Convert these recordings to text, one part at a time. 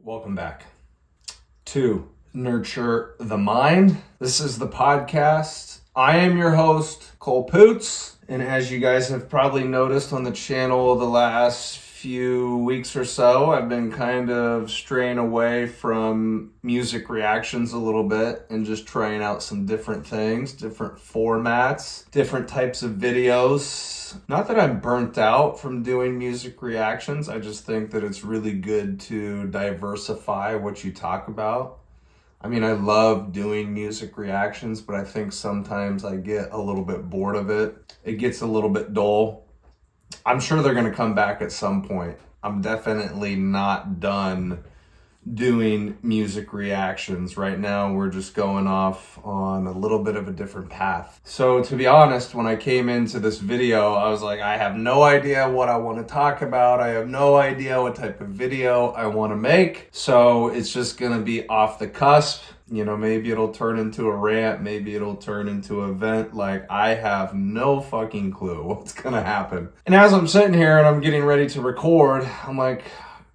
Welcome back to Nurture the Mind. This is the podcast. I am your host, Cole Poots. And as you guys have probably noticed on the channel the last few weeks or so, I've been kind of straying away from music reactions a little bit and just trying out some different things, different formats, different types of videos. Not that I'm burnt out from doing music reactions. I just think that it's really good to diversify what you talk about. I mean, I love doing music reactions, but I think sometimes I get a little bit bored of it. It gets a little bit dull. I'm sure they're going to come back at some point. I'm definitely not done doing music reactions. Right now, we're just going off on a little bit of a different path. So to be honest, when I came into this video, I was like, I have no idea what I want to talk about. I have no idea what type of video I want to make. So it's just going to be off the cusp. You know, maybe it'll turn into a rant. Maybe it'll turn into an event. Like, I have no fucking clue what's going to happen. And as I'm sitting here and I'm getting ready to record, I'm like,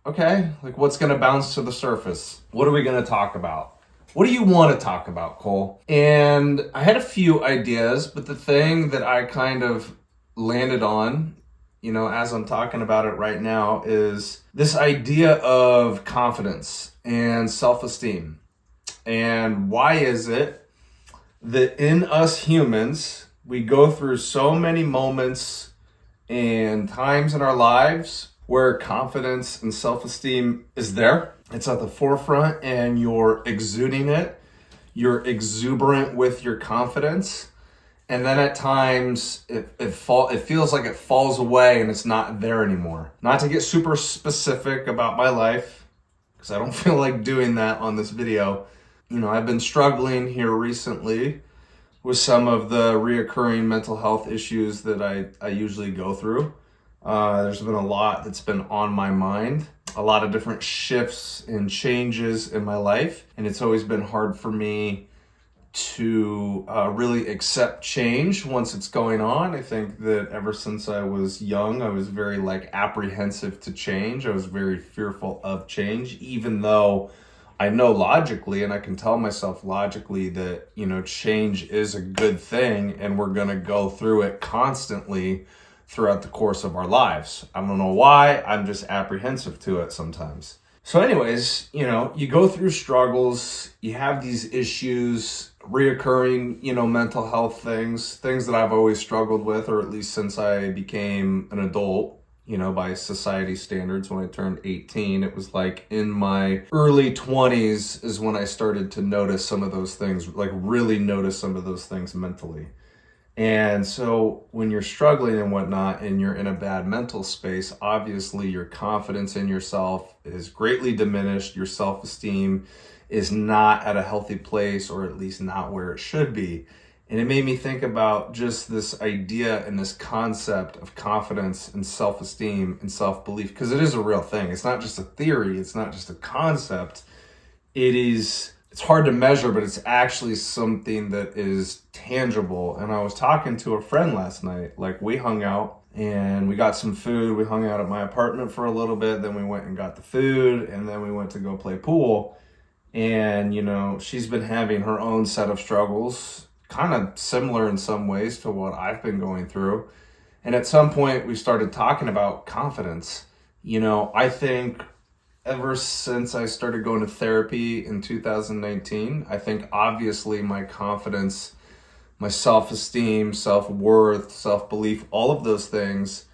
okay, like what's going to bounce to the surface? What are we going to talk about? What do you want to talk about, Cole? And I had a few ideas, but the thing that I kind of landed on, you know, as I'm talking about it right now, is this idea of confidence and self-esteem. And why is it that in us humans, we go through so many moments and times in our lives where confidence and self-esteem is there? It's at the forefront and you're exuding it. You're exuberant with your confidence. And then at times it feels like it falls away and it's not there anymore. Not to get super specific about my life, because I don't feel like doing that on this video. You know, I've been struggling here recently with some of the reoccurring mental health issues that I usually go through. There's been a lot that's been on my mind, a lot of different shifts and changes in my life. And it's always been hard for me to really accept change once it's going on. I think that ever since I was young, I was very apprehensive to change. I was very fearful of change, even though I know logically, and I can tell myself logically that, you know, change is a good thing and we're going to go through it constantly throughout the course of our lives. I don't know why, I'm just apprehensive to it sometimes. So anyways, you know, you go through struggles, you have these issues, reoccurring, you know, mental health things that I've always struggled with, or at least since I became an adult, you know, by society standards. When I turned 18, it was like in my early 20s is when I started to notice some of those things, like really notice some of those things mentally. And so when you're struggling and whatnot and you're in a bad mental space, obviously your confidence in yourself is greatly diminished. Your self-esteem is not at a healthy place, or at least not where it should be. And it made me think about just this idea and this concept of confidence and self-esteem and self-belief, because it is a real thing. It's not just a theory. It's not just a concept. It's hard to measure, but it's actually something that is tangible. And I was talking to a friend last night. Like, we hung out and we got some food. We hung out at my apartment for a little bit. Then we went and got the food, and then we went to go play pool. And, you know, she's been having her own set of struggles, kind of similar in some ways to what I've been going through. And at some point we started talking about confidence. You know, I think ever since I started going to therapy in 2019, I think obviously my confidence, my self-esteem, self-worth, self-belief, all of those things,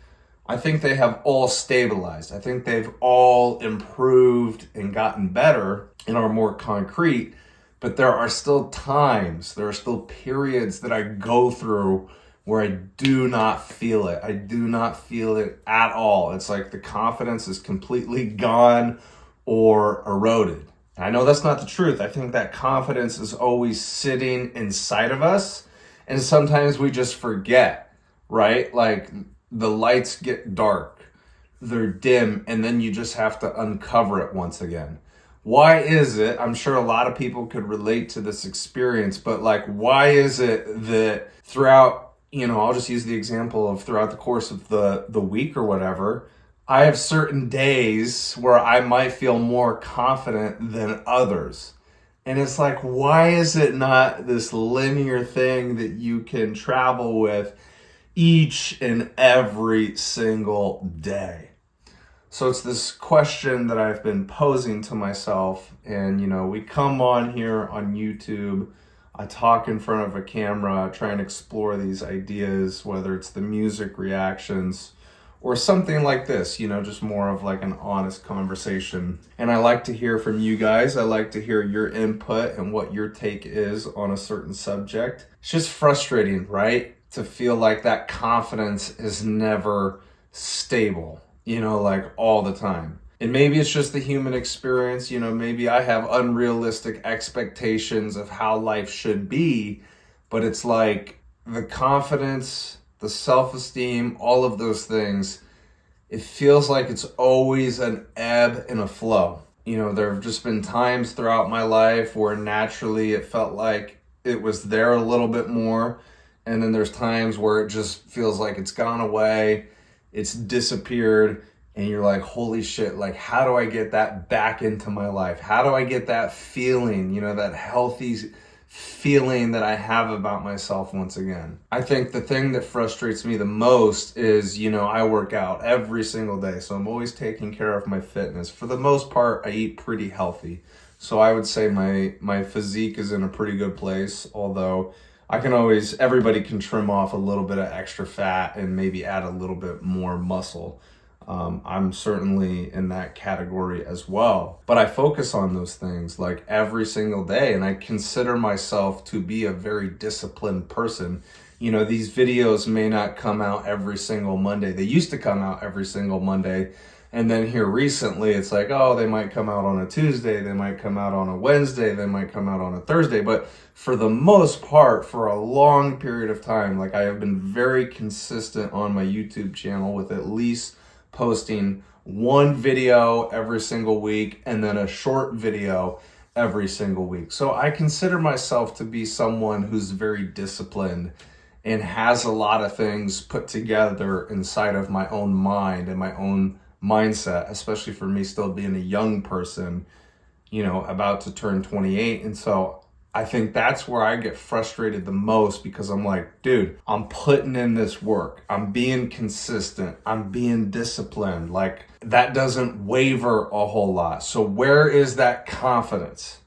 I think they have all stabilized. I think they've all improved and gotten better and are more concrete. But there are still times, there are still periods that I go through where I do not feel it. I do not feel it at all. It's like the confidence is completely gone or eroded. And I know that's not the truth. I think that confidence is always sitting inside of us. And sometimes we just forget, right? Like, the lights get dark, they're dim, and then you just have to uncover it once again. Why is it? I'm sure a lot of people could relate to this experience, but like, why is it that throughout, you know, I'll just use the example of throughout the course of the week or whatever, I have certain days where I might feel more confident than others. And it's like, why is it not this linear thing that you can travel with each and every single day? So it's this question that I've been posing to myself. And, we come on here on YouTube, I talk in front of a camera, try and explore these ideas, whether it's the music reactions or something like this, just more of like an honest conversation. And I like to hear from you guys. I like to hear your input and what your take is on a certain subject. It's just frustrating, right? To feel like that confidence is never stable, like all the time. And maybe it's just the human experience, maybe I have unrealistic expectations of how life should be, but it's like the confidence, the self-esteem, all of those things, it feels like it's always an ebb and a flow. There have just been times throughout my life where naturally it felt like it was there a little bit more. And then there's times where it just feels like it's gone away, it's disappeared, and you're like, holy shit, like, how do I get that back into my life? How do I get that feeling, that healthy feeling that I have about myself once again? I think the thing that frustrates me the most is, I work out every single day, so I'm always taking care of my fitness. For the most part, I eat pretty healthy. So I would say my physique is in a pretty good place, although everybody can trim off a little bit of extra fat and maybe add a little bit more muscle. I'm certainly in that category as well. But I focus on those things like every single day, and I consider myself to be a very disciplined person. These videos may not come out every single Monday. They used to come out every single Monday. And then here recently, it's like, oh, they might come out on a Tuesday, they might come out on a Wednesday, they might come out on a Thursday. But for the most part, for a long period of time, like I have been very consistent on my YouTube channel with at least posting one video every single week and then a short video every single week. So I consider myself to be someone who's very disciplined and has a lot of things put together inside of my own mind and my own mindset, especially for me still being a young person, about to turn 28. And so I think that's where I get frustrated the most, because I'm like, dude, I'm putting in this work. I'm being consistent. I'm being disciplined. Like, that doesn't waver a whole lot. So where is that confidence?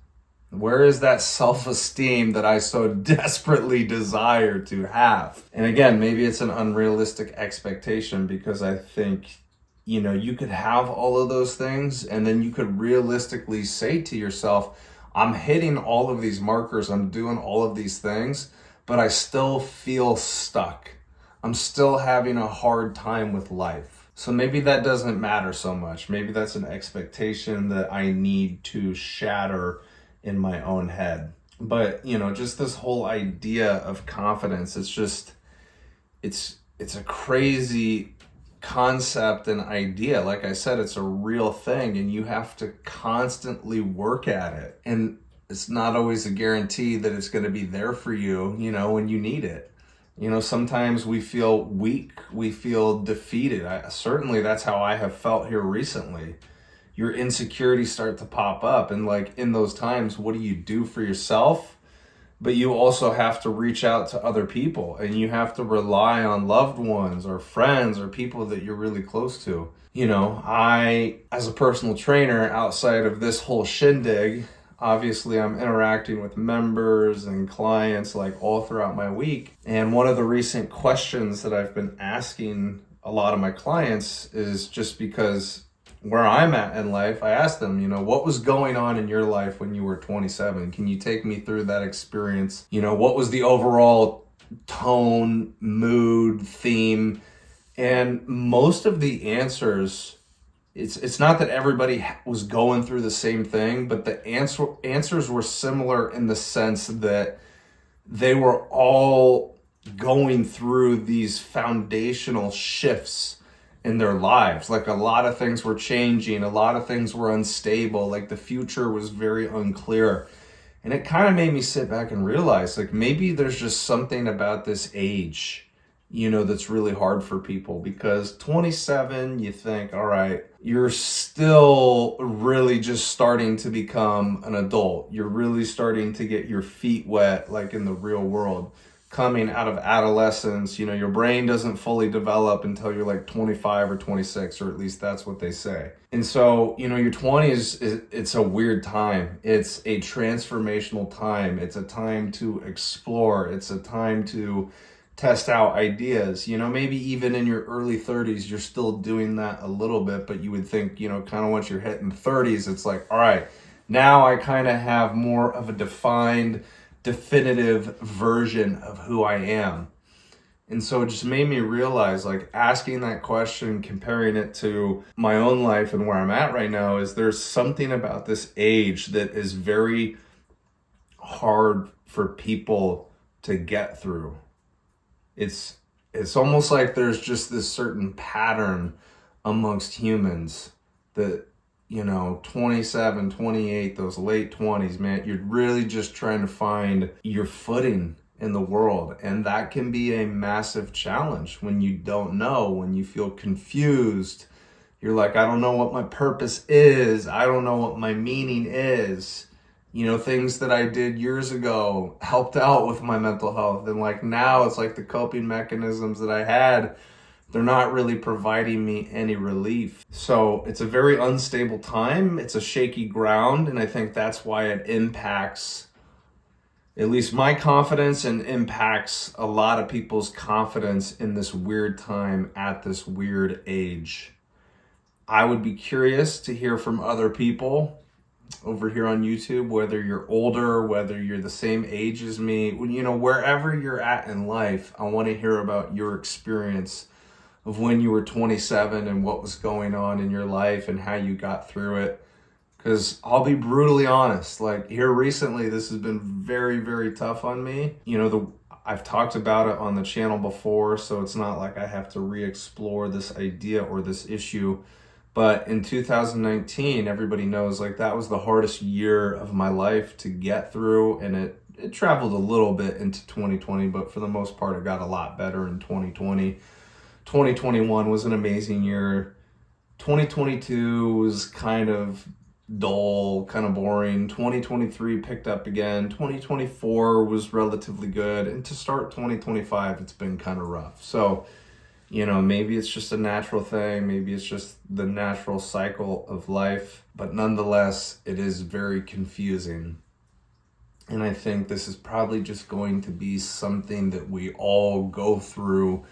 Where is that self-esteem that I so desperately desire to have? And again, maybe it's an unrealistic expectation, because I think, you could have all of those things and then you could realistically say to yourself, I'm hitting all of these markers, I'm doing all of these things, but I still feel stuck. I'm still having a hard time with life. So maybe that doesn't matter so much. Maybe that's an expectation that I need to shatter in my own head. But, just this whole idea of confidence, it's a crazy concept and idea. Like I said, it's a real thing and you have to constantly work at it. And it's not always a guarantee that it's going to be there for you, when you need it. Sometimes we feel weak, we feel defeated. Certainly that's how I have felt here recently. Your insecurities start to pop up, and like in those times, what do you do for yourself? But you also have to reach out to other people, and you have to rely on loved ones or friends or people that you're really close to. I, as a personal trainer, outside of this whole shindig, obviously I'm interacting with members and clients like all throughout my week. And one of the recent questions that I've been asking a lot of my clients is just because where I'm at in life, I asked them, what was going on in your life when you were 27? Can you take me through that experience? What was the overall tone, mood, theme? And most of the answers, it's not that everybody was going through the same thing, but the answers were similar in the sense that they were all going through these foundational shifts in their lives. Like a lot of things were changing, a lot of things were unstable, like the future was very unclear. And it kind of made me sit back and realize, like, maybe there's just something about this age that's really hard for people, because 27, you think, all right, you're still really just starting to become an adult. You're really starting to get your feet wet, like in the real world. Coming out of adolescence, your brain doesn't fully develop until you're like 25 or 26, or at least that's what they say. And so, your 20s, it's a weird time. It's a transformational time. It's a time to explore. It's a time to test out ideas. Maybe even in your early 30s, you're still doing that a little bit, but you would think, kind of once you're hitting 30s, it's like, all right, now I kind of have more of a defined, definitive version of who I am. And so it just made me realize, like, asking that question, comparing it to my own life and where I'm at right now, is there's something about this age that is very hard for people to get through. It's almost like there's just this certain pattern amongst humans that, 27, 28, those late 20s, man, you're really just trying to find your footing in the world. And that can be a massive challenge when you don't know, when you feel confused. You're like, I don't know what my purpose is. I don't know what my meaning is. Things that I did years ago helped out with my mental health. And like now it's like the coping mechanisms that I had, they're not really providing me any relief. So it's a very unstable time. It's a shaky ground. And I think that's why it impacts at least my confidence and impacts a lot of people's confidence in this weird time at this weird age. I would be curious to hear from other people over here on YouTube, whether you're older, whether you're the same age as me, wherever you're at in life. I want to hear about your experience of when you were 27 and what was going on in your life and how you got through it. Because I'll be brutally honest, like here recently, this has been very, very tough on me. I've talked about it on the channel before, so it's not like I have to re-explore this idea or this issue. But in 2019, everybody knows, like, that was the hardest year of my life to get through. And it traveled a little bit into 2020, but for the most part, it got a lot better in 2020. 2021 was an amazing year. 2022 was kind of dull, kind of boring. 2023 picked up again. 2024 was relatively good. And to start 2025, it's been kind of rough. So, maybe it's just a natural thing. Maybe it's just the natural cycle of life. But nonetheless, it is very confusing. And I think this is probably just going to be something that we all go through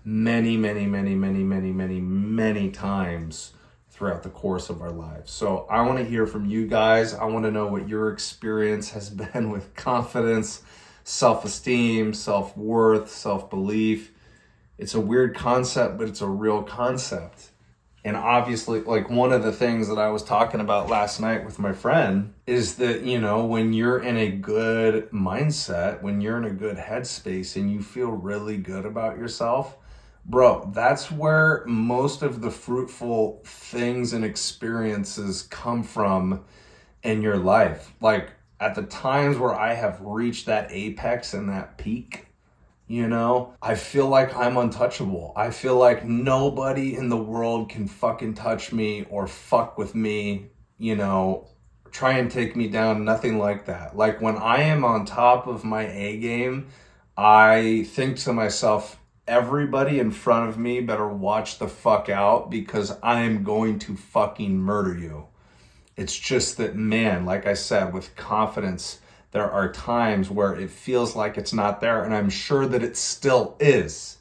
many, many, many, many, many, many, many times throughout the course of our lives. So I want to hear from you guys. I want to know what your experience has been with confidence, self-esteem, self-worth, self-belief. It's a weird concept, but it's a real concept. And obviously, like, one of the things that I was talking about last night with my friend is that, when you're in a good mindset, when you're in a good headspace and you feel really good about yourself, bro, that's where most of the fruitful things and experiences come from in your life. Like, at the times where I have reached that apex and that peak, I feel like I'm untouchable. I feel like nobody in the world can fucking touch me or fuck with me, try and take me down, nothing like that. Like, when I am on top of my A game, I think to myself, everybody in front of me better watch the fuck out, because I am going to fucking murder you. It's just that, man, like I said, with confidence, there are times where it feels like it's not there, and I'm sure that it still is.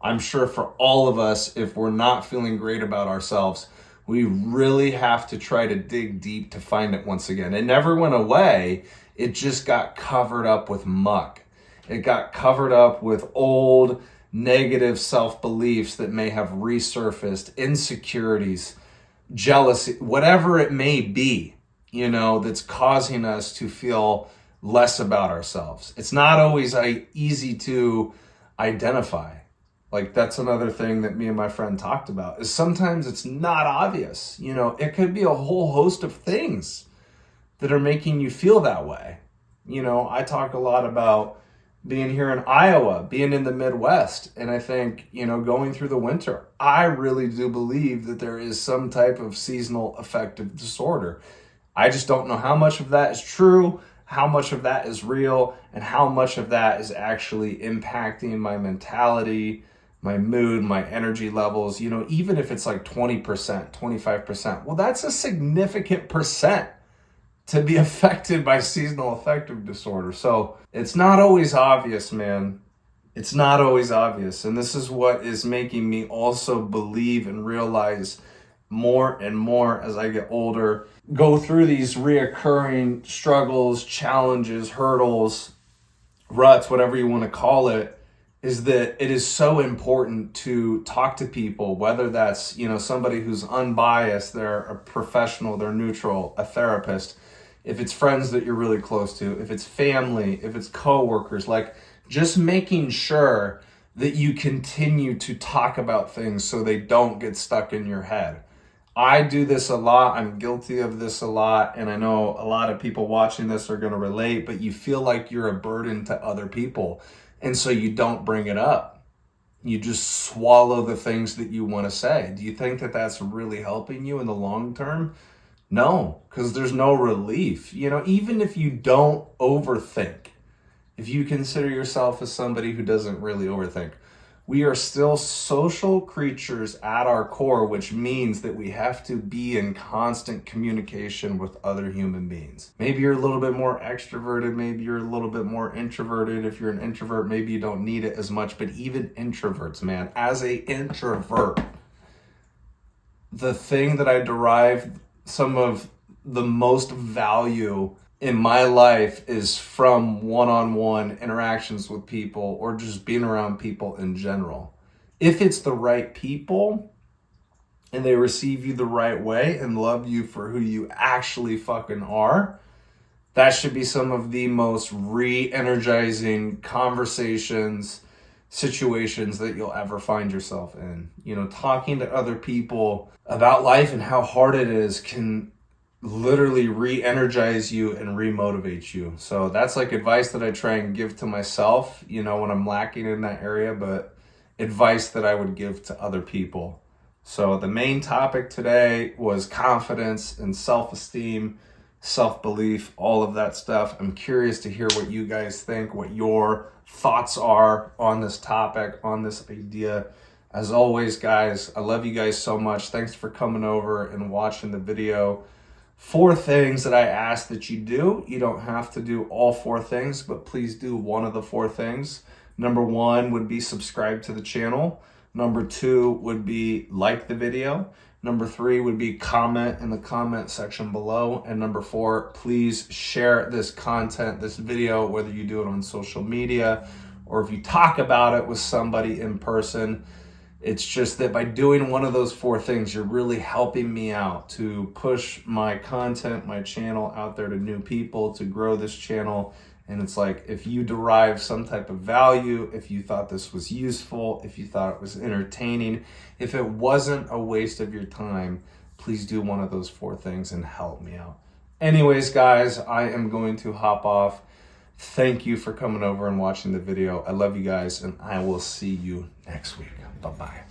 I'm sure for all of us, if we're not feeling great about ourselves, we really have to try to dig deep to find it once again. It never went away. It just got covered up with muck. It got covered up with old negative self-beliefs that may have resurfaced, insecurities, jealousy, whatever it may be, that's causing us to feel less about ourselves. It's not always easy to identify. Like, that's another thing that me and my friend talked about, is sometimes it's not obvious. It could be a whole host of things that are making you feel that way. I talk a lot about being here in Iowa, being in the Midwest. And I think, going through the winter, I really do believe that there is some type of seasonal affective disorder. I just don't know how much of that is true, how much of that is real, and how much of that is actually impacting my mentality, my mood, my energy levels. Even if it's like 20%, 25%, well, that's a significant percent to be affected by seasonal affective disorder. So it's not always obvious, man. It's not always obvious. And this is what is making me also believe and realize more and more as I get older, go through these reoccurring struggles, challenges, hurdles, ruts, whatever you want to call it, is that it is so important to talk to people, whether that's, somebody who's unbiased, they're a professional, they're neutral, a therapist, if it's friends that you're really close to, if it's family, if it's coworkers, like just making sure that you continue to talk about things so they don't get stuck in your head. I do this a lot. I'm guilty of this a lot. And I know a lot of people watching this are going to relate, but you feel like you're a burden to other people. And so you don't bring it up. You just swallow the things that you want to say. Do you think that that's really helping you in the long term? No, because there's no relief. Even if you don't overthink, if you consider yourself as somebody who doesn't really overthink, we are still social creatures at our core, which means that we have to be in constant communication with other human beings. Maybe you're a little bit more extroverted, maybe you're a little bit more introverted. If you're an introvert, maybe you don't need it as much, but even introverts, man, as an introvert, the thing that I derive some of the most value in my life is from one-on-one interactions with people or just being around people in general. If it's the right people and they receive you the right way and love you for who you actually fucking are, that should be some of the most re-energizing conversations, situations that you'll ever find yourself in. Talking to other people about life and how hard it is can literally re-energize you and re-motivate you. So that's like advice that I try and give to myself, when I'm lacking in that area, but advice that I would give to other people. So the main topic today was confidence and self-esteem, self-belief, all of that stuff. I'm curious to hear what you guys think, what your thoughts are on this topic, on this idea. As always, guys, I love you guys so much. Thanks for coming over and watching the video. 4 things that I ask that you do. You don't have to do all 4 things, but please do one of the 4 things. Number 1 would be subscribe to the channel. Number 2 would be like the video. Number 3 would be comment in the comment section below. And number 4, please share this content, this video, whether you do it on social media or if you talk about it with somebody in person. It's just that by doing one of those 4 things, you're really helping me out to push my content, my channel out there to new people, to grow this channel. And it's like, if you derive some type of value, if you thought this was useful, if you thought it was entertaining, if it wasn't a waste of your time, please do one of those 4 things and help me out. Anyways, guys, I am going to hop off. Thank you for coming over and watching the video. I love you guys, and I will see you next week. Bye-bye.